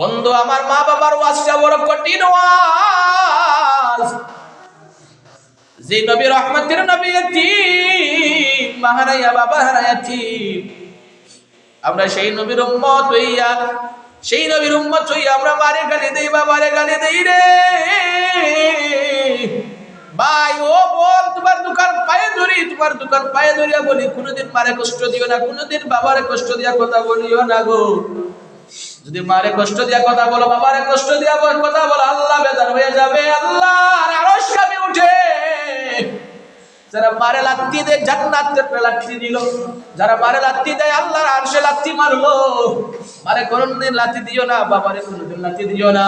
বন্ধু, আমার মা বাবার ওয়াজটা বড় কঠিন ওয়াজ। যে নবী রহমতের নবী এতিম, মা হারাইয়া বাবা হারাইয়া এতিম, আমরা সেই নবীর উম্মত হইয়া আমরা মারে গালি দেই, বাবারে গালি দেই রে ভাই। ও বল, তোমার দোকান পায়ে ধরিয়া বলি, কোনোদিন মারে কষ্ট দিও না, কোনোদিন বাবারে কষ্ট দিয়া কথা বলিও না গো। যদি মারে কষ্ট দিয়া কথা বলো, বাবারে কষ্ট দিয়া কথা বলো, আল্লাহ বেজার হয়ে যাবে, আল্লাহর আরশ কাঁপে ওঠে। যারা মারে লাত্তি দেয় জান্নাতের লাত্তি দিল, যারা মারে লাত্তি দেয় আল্লাহর আরশে লাত্তি মারলো। মারে কোনদিন লাত্তি দিও না, বাবারে কোনদিন লাত্তি দিও না।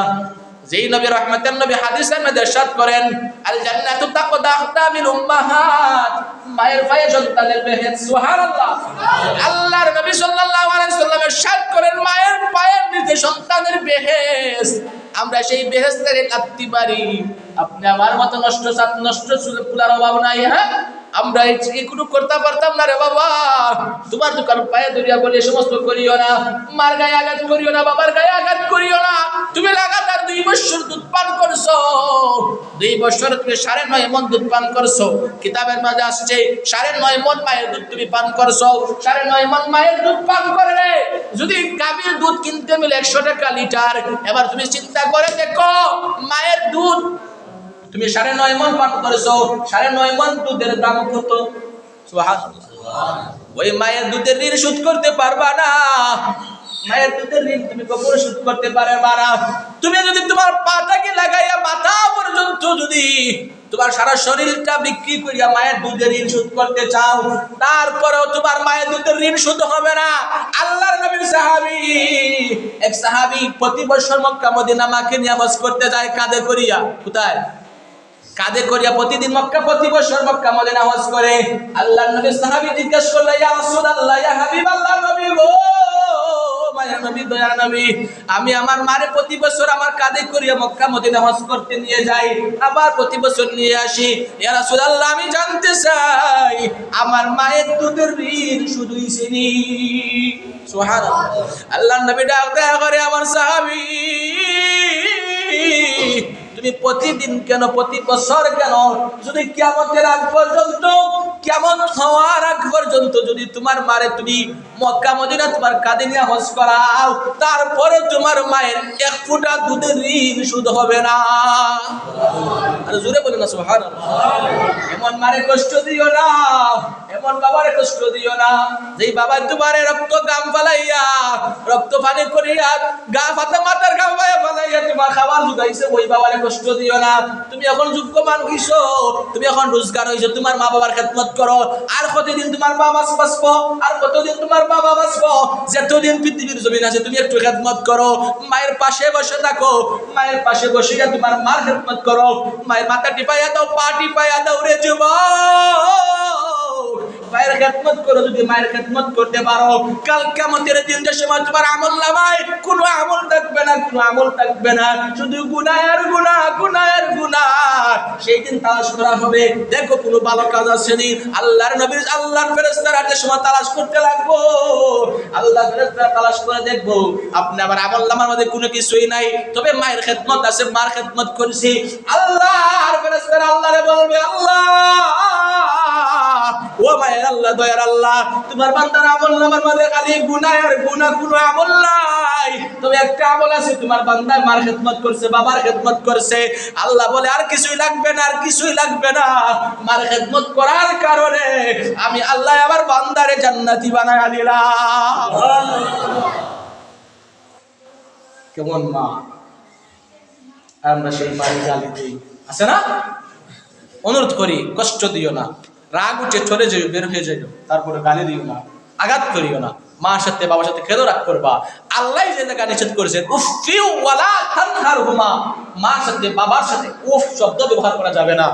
যেই নবী রহমতের নবী হাদিসের মধ্যে ইরশাদ করেন, আল জান্নাতু তাকদামিল উম্মাহাত, মায়ের পায়ে সন্তানের বেহেশত। সুবহানাল্লাহ। আল্লাহর নবী সাল্লাল্লাহু আলাইহি সাল্লাম ইরশাদ করেন, মায়ের পায়ের নিচে সন্তানের বেহেশত। আমরা সেই বেহেশতের লাত্তি মারি। আপনি আমার মতো নষ্ট চুলের অভাব নাই। হ্যাঁ, আমরা এগুলো করতে পারতাম না রে বাবা। তোমার দোকান পায়ে ধরিয়া বলে সমস্ত করিও না, মার গায়ে আঘাত করিও না, বাবার গায়ে আঘাত করিও না। তুমি লাগাতার 2 বছর দুধ পান করছো, 2 বছর তুমি 9.5 মণ দুধ পান করছো। কিতাবের মাঝে আসছে 9.5 মণ মায়ের দুধ তুমি পান করছো। 9.5 মণ মায়ের দুধ পান করলে যদি গাভীর দুধ কিনতে মিলে 100 টাকা লিটার, এবার তুমি চিন্তা করে দেখো, মায়ের দুধ তুমি 9.5 মণ পান করেছো, 9.5 মণ দুধের দাম কত? সুবহানাল্লাহ। ওই মায়ের দুধের ঋণ শোধ করতে পারবা না। মায়ের দুধের ঋণ তুমি কখনো শোধ করতে পারবা না। তুমি যদি তোমার পাটাকে লাগাইয়া মাথা পর্যন্ত যদি তোমার সারা শরীরটা বিক্রি করিয়া মায়ের দুধের ঋণ শোধ করতে চাও, তারপরেও তোমার মায়ের দুধের ঋণ শোধ হবে না। আল্লাহর নবীর এক সাহাবী প্রতি বছর মক্কা মদিনা মাকে নিয়ে হজ করতে যায়, কাঁধে করিয়া। কোথায়? কাঁধে করিয়া প্রতিদিন মক্কা, প্রতি বছর মক্কা মদিনা হজ করে। আল্লাহর নবীর সাহাবী জিজ্ঞেস করলেন, ইয়া রাসূলুল্লাহ, ইয়া হাবিবাল্লাহ, নবী গো, মায়ের নবী, দয়ার নবী, আমি আমার মারে প্রতি বছর আমার কাঁধে করিয়া মক্কা মদিনা হজ করতে নিয়ে যাই, আবার প্রতি বছর নিয়ে আসি। ইয়া রাসূলুল্লাহ, আমি জানতে চাই আমার মায়ের দুধের ঋণ শুধুই চিনি। সুবহানাল্লাহ। আল্লাহর নবী ডাক দেয়া করে, আমার সাহাবী, তুমি প্রতিদিন কেন, প্রতি বছর কেন, যদি কিয়ামতের আগ পর্যন্ত, কিয়ামত হওয়ার আগ পর্যন্ত যদি তোমার মারে তুমি মক্কা মদিনা তোমার কাঁধে নিয়ে হজ করাও, তারপরে তোমার মায়ের 1 ফোঁটা দুধের ঋণ শোধ হবে না। আর জোরে বলে না সুবহানাল্লাহ। এমন মারে কষ্ট দিও না, এমন বাবারে কষ্ট দিও না, যেই বাবা তোমারে রক্ত গাম ফালাইয়া, রক্ত পানি করিয়া, গা ফাটা মাথার গাম ফালাইয়া তোমার খাবার জুগাইছে, ওই বাবারে কষ্ট দিও না। তুমি এখন যোগ্যমান হইছো, তুমি এখন রোজগার হইছো, তোমার মা বাবার খেদমত করো। আর কতদিন তোমার মা বাঁচবো, আর কতদিন তোমার বাবা বাঁচবো? যতদিন পৃথিবীর জমিন আছে তুমি একটু খেদমত করো। মায়ের পাশে বসে থাকো, মায়ের পাশে বসে তোমার মার খেদমত করো। মায়ের মাথা টিপাইয়া দাও, পা টিপাইয়া দাও রে যুবক। মায়ের খেদমত করো। যদি মায়ের খেদমত করতে পারো, কাল কিয়ামতের দিনের সময় তোমার আমল নামায় কোনো আমল থাকবে না, কোনো আমল থাকবে না, শুধু গুনাহ আর গুনাহ, গুনাহ আর গুনাহ। সেই দিন তালাশ করা হবে, দেখো কোনো ভালো কাজ আসেনি। আল্লাহর নবী, আল্লাহর ফেরেশতারা যে সময় তালাশ করতে লাগবো, আল্লাহর ফেরেশতারা তালাশ করে দেখবো আপনি আমার আমল নামার মধ্যে কোনো কিছুই নাই, তবে মায়ের খেদমত আছে, মার খেদমত করেছি। আল্লাহর ফেরেশতারা আল্লাহরে বলবে, আল্লাহ, ও মায়ের আল্লাহ, দয়ার আল্লাহ, তোমার বান্দার আমল নামার মধ্যে খালি গুনাহ আর গুনাহ, কোনো আমল নাই, তবে একটা আমল আছে, তোমার বান্দা মার খেদমত করছে, বাবার খেদমত করছে। আল্লাহ বলে, আর কিছুই লাগবে না, আর কিছুই লাগবে না। মার খেদমত করার কারণে আমি আল্লাহ আমার বান্দারে জান্নাতি বানায়া দিলাম। কেমন মা! আমরা সেই মায়ের গালি দিই, আছে না? অনুরোধ করি, কষ্ট দিও না, রাগ উঠে চলে যাও, বের হয়ে যাও, তারপরে গালি দিও না, আঘাত করিও না। মার সাথে বাবার সাথে খেদো রাগ করবা। আল্লাহ যে জায়গা নিষেধ করেছেন, উফিউ ওয়ালা তানহারহুমা, মার সাথে বাবার সাথে উফ শব্দ ব্যবহার করা যাবে না।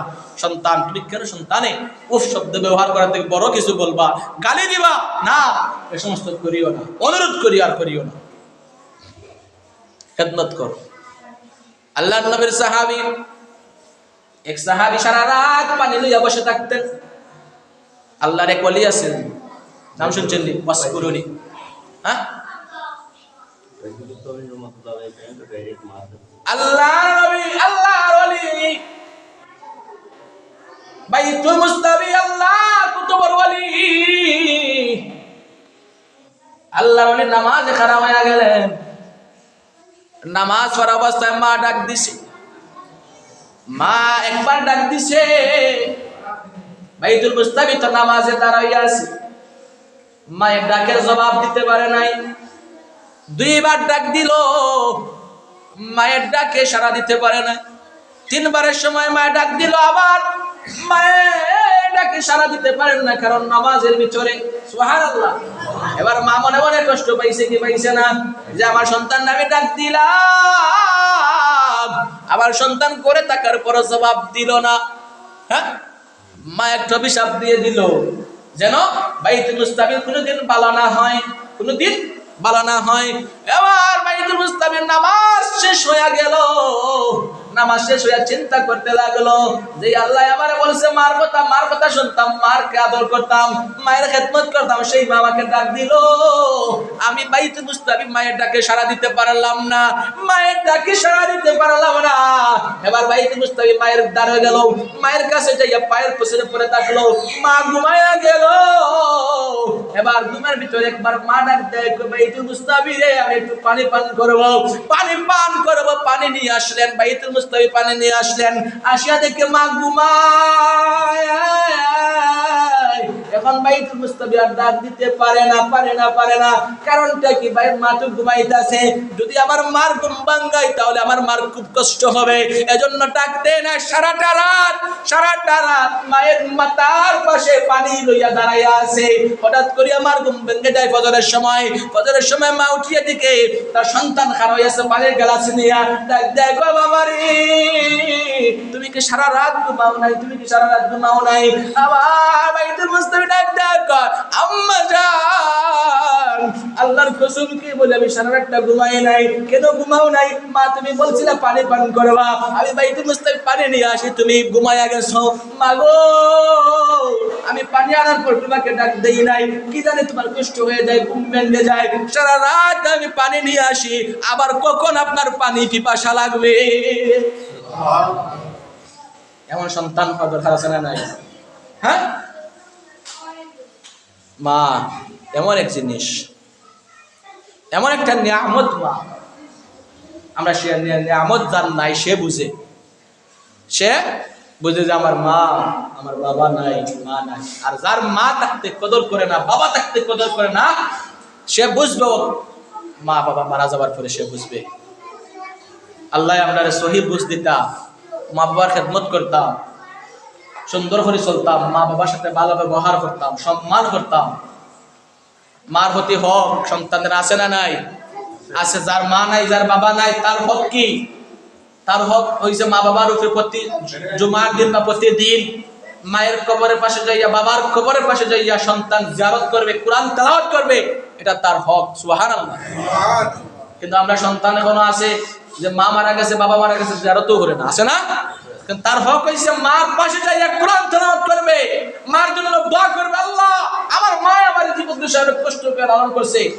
সন্তান, তুমি কেন সন্তানে উফ শব্দ ব্যবহার করার থেকে বড় কিছু বলবা, গালি দিবা না, এ সমস্ত করিও না। অনুরোধ করি, আর করিও না, খেদমত করো। আল্লাহর নবীর সাহাবী, এক সাহাবী সারা রাত পানি লইয়া বসে থাকতেন। আল্লাহর এক ওলি আছেন, নাম শুনছেন নি? ওয়াসকুরুনি। হ্যাঁ, আল্লাহর নবী আল্লাহর ওলি বাইতুল মুস্তাবি আল্লাহ কত বড় ওলি আল্লাহর ওলি নামাজে খাড়া হয়ে গেলেন নামাজ পড়া অবস্থায় মা ডাক দিছে মা একবার ডাক দিছে বাইতুল মুস্তাবি তো নামাজে দাঁড়াইয়া আছে মায়ের ডাকের জবাব দিতে পারে নাই দুইবার ডাক দিল মায়ের ডাকে সাড়া দিতে পারে নাই তিনবারের সময় মায়ের ডাক দিল আবার মায়ের ডাকে সাড়া দিতে পারেন না কারণ নামাজের ভিতরে সুবহানাল্লাহ এবার মা মনে মনে কষ্ট পাইছে কি পাইছে না যে আমার সন্তান নামে ডাক দিলাম আবার সন্তান করে থাকার পর জবাব দিল না হ্যাঁ মা একটা অভিশাপ দিয়ে দিল যেন বাইতুল মুস্তাবির কোনোদিন বালা না হয় কোনোদিন বালা না হয় এবার বাইতুল মুস্তাবির নামাজ শেষ হয়ে গেল নামাজ শেষ হয়ে চিন্তা করতে লাগলো যে আল্লাহ আমারে বলছে মার কথা শুনতাম মারকে আদর করতাম মায়ের খেদমত করতাম সেই মা আমাকে ডাক দিল আমি বাইতুল মুস্তাবি মায়ের ডাকে সাড়া দিতে পারলাম না মায়ের ডাকে সাড়া দিতে পারলাম না এবার বাইতুল মুস্তাবি মায়ের দ্বারে গেল মায়ের কাছে যাইয়া পায়ের পিছনে পড়ে থাকলো মা ঘুমায়া গেল এবার ঘুমের ভিতরে একবার মা ডাক দেয় বাইতুল মুস্তাবি রে আমি একটু পানি পান করব পানি নিয়ে আসলেন বাইতুল মুস্তাবি পানি নিয়ে আসলেন আসিয়া দেখে মা ঘুমায় এখন বাইতুল মুস্তাবি আর ডাক দিতে পারে না কারণটা কি ভাই মা তো ঘুমাইতেছে যদি আমার মার ঘুম ভাঙাই তাহলে আমার মার খুব কষ্ট হবে এজন্য ডাকতে না সারাটা রাত মায়ের মাথার পাশে পানি লইয়া দাঁড়াইয়া আছে হঠাৎ করে আমার ঘুম ভেঙে যায় ফজরের সময় মা উঠিয়ে দিকে তার সন্তান খারাপ হয়েছে পানির গ্লাস নিয়ে ডাক দেয় গো বাবা রে তুমি কি সারা রাত ঘুমাও নাই আবার বাইতুল মুস্তাবি ডাক দেয় আম্মা জান আল্লাহর কসম কি বলে আমি সারা রাতটা ঘুমাই নাই কেন ঘুমাও নাই মা তুমি বলছিলে পানি পান করবা আমি বাইতুল মুস্তাবি পানি নিয়ে আসি তুমি ঘুমায়া গেছো মা গো আমি পানি আনার পর তোমাকে ডাক দেই নাই কি জানি তোমার কষ্ট হয়ে যায় ঘুম ভেঙে যায় সারা রাত আমি পানি নিয়ে আসি আবার কখন আপনার পানি পিপাসা লাগবে এমন সন্তান হওয়ার দরকার আছে না নাই হ্যাঁ মা এমন এক জিনিস এমন একটা নিয়ামত মা আমরা সে নিয়ামত যার নাই সে বুঝে যে আমার মা আমার বাবা নাই মা নাই আর যার মা থাকতে কদর করে না বাবা থাকতে কদর করে না সে বুঝবে মা বাবা মারা যাবার পরে সে বুঝবে আল্লাহ আমরা সহি বুঝ দিতাম মা বাবার খেদমত করতাম সুন্দর করে চলতাম মা বাবার সাথে ভালো ব্যবহার করতাম সম্মান করতাম মার প্রতি হক সন্তানদের আছে না নাই আছে যার মা নাই যার বাবা নাই তার হক কি তার হক হইছে মা বাবার উপরে প্রতি জুমার দিন বা প্রতিদিন মায়ের কবরের পাশে যাইয়া বাবার কবরের পাশে যাইয়া সন্তান জিয়ারত করবে কোরআন তেলাওয়াত করবে এটা তার হক সুবহানাল্লাহ কিন্তু আমরা সন্তান এখনো আছে যে মা মারা গেছে বাবা মারা গেছে জিয়ারতও করে না আছে না কিন্তু তার হক হইছে মার পাশে যাইয়া কোরআন তেলাওয়াত করবে মার জন্য দোয়া করবে আল্লাহ আমার মা আমার জীবন দুঃসাহস কষ্ট করে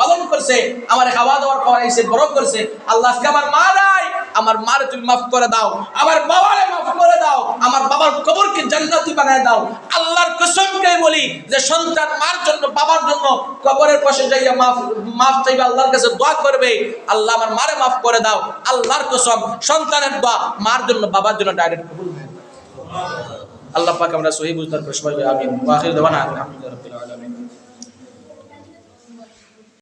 পালন করছে আমার খাওয়া দাওয়ার খাওয়াইছে বড় করছে আল্লাহ আজকে আমার মা নাই আমার মারে তুমি মাফ করে দাও আমার বাবারে মাফ করে দাও আমার বাবার কবরকে জান্নাতি বানায় দাও আল্লাহর কসমকে বলি যে সন্তান মার জন্য বাবার জন্য কবরের পাশে যাইয়া মাফ চাইবে আল্লাহর কাছে দোয়া করবে আল্লাহ আমার মারে মাফ করে দাও আল্লাহর কসম সন্তানের দোয়া মার জন্য বাবার জন্য ডাইরেক্ট কবুল হয় আল্লাহ পাক আমরা সহি বুঝদার করে সবাই আমিন ওয়া আখির দাওয়ানা আলহামদুলিল্লাহি রাব্বিল আলামিন